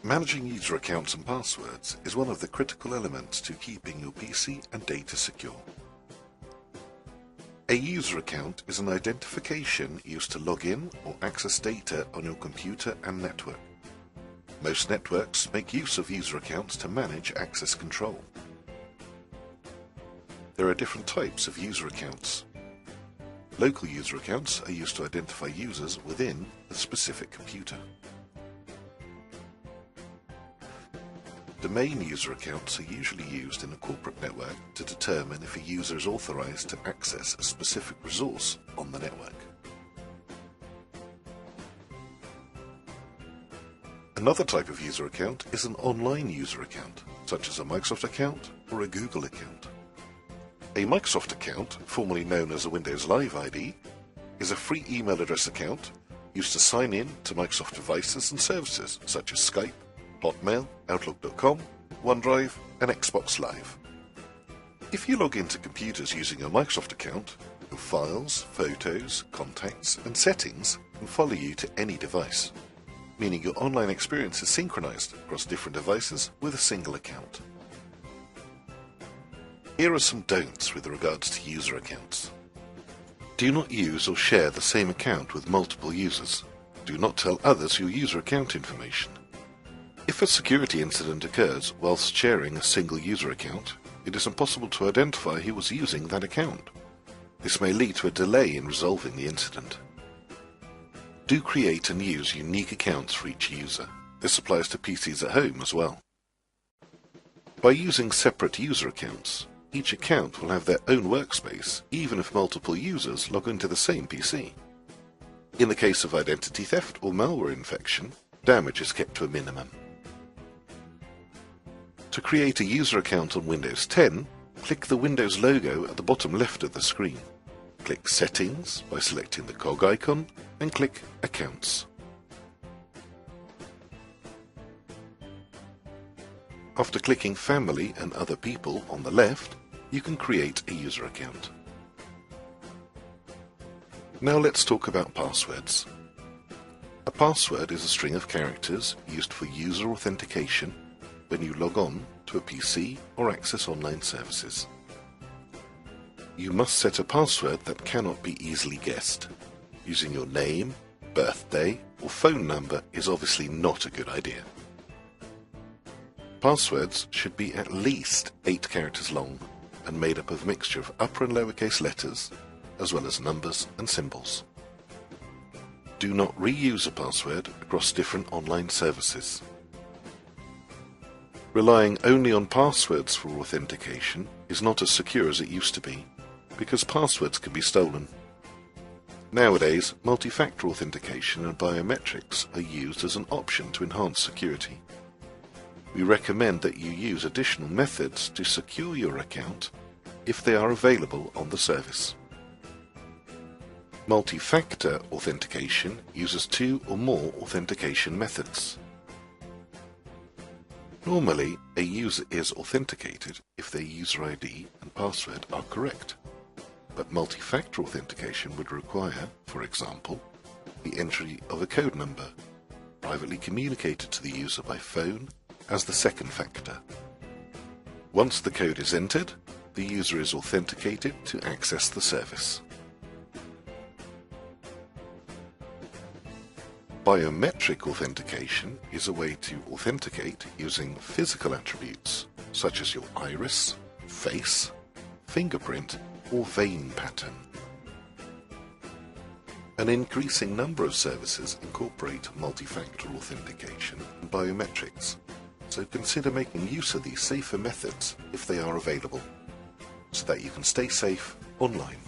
Managing user accounts and passwords is one of the critical elements to keeping your PC and data secure. A user account is an identification used to log in or access data on your computer and network. Most networks make use of user accounts to manage access control. There are different types of user accounts. Local user accounts are used to identify users within a specific computer. Domain user accounts are usually used in a corporate network to determine if a user is authorized to access a specific resource on the network. Another type of user account is an online user account, such as a Microsoft account or a Google account. A Microsoft account, formerly known as a Windows Live ID, is a free email address account used to sign in to Microsoft devices and services such as Skype, Hotmail, Outlook.com, OneDrive, and Xbox Live. If you log into computers using a Microsoft account, your files, photos, contacts, and settings can follow you to any device, meaning your online experience is synchronized across different devices with a single account. Here are some don'ts with regards to user accounts. Do not use or share the same account with multiple users. Do not tell others your user account information. If a security incident occurs whilst sharing a single user account, it is impossible to identify who was using that account. This may lead to a delay in resolving the incident. Do create and use unique accounts for each user. This applies to PCs at home as well. By using separate user accounts, each account will have their own workspace, even if multiple users log into the same PC. In the case of identity theft or malware infection, damage is kept to a minimum. To create a user account on Windows 10, click the Windows logo at the bottom left of the screen. Click Settings by selecting the cog icon and click Accounts. After clicking Family and Other People on the left, you can create a user account. Now let's talk about passwords. A password is a string of characters used for user authentication when you log on to a PC or access online services. You must set a password that cannot be easily guessed. Using your name, birthday, or phone number is obviously not a good idea. Passwords should be at least 8 characters long and made up of a mixture of upper and lowercase letters, as well as numbers and symbols. Do not reuse a password across different online services. Relying only on passwords for authentication is not as secure as it used to be, because passwords can be stolen. Nowadays, multi-factor authentication and biometrics are used as an option to enhance security. We recommend that you use additional methods to secure your account if they are available on the service. Multi-factor authentication uses 2 or more authentication methods. Normally, a user is authenticated if their user ID and password are correct, but multi-factor authentication would require, for example, the entry of a code number, privately communicated to the user by phone as the second factor. Once the code is entered, the user is authenticated to access the service. Biometric authentication is a way to authenticate using physical attributes such as your iris, face, fingerprint, or vein pattern. An increasing number of services incorporate multi-factor authentication and biometrics, so consider making use of these safer methods if they are available, so that you can stay safe online.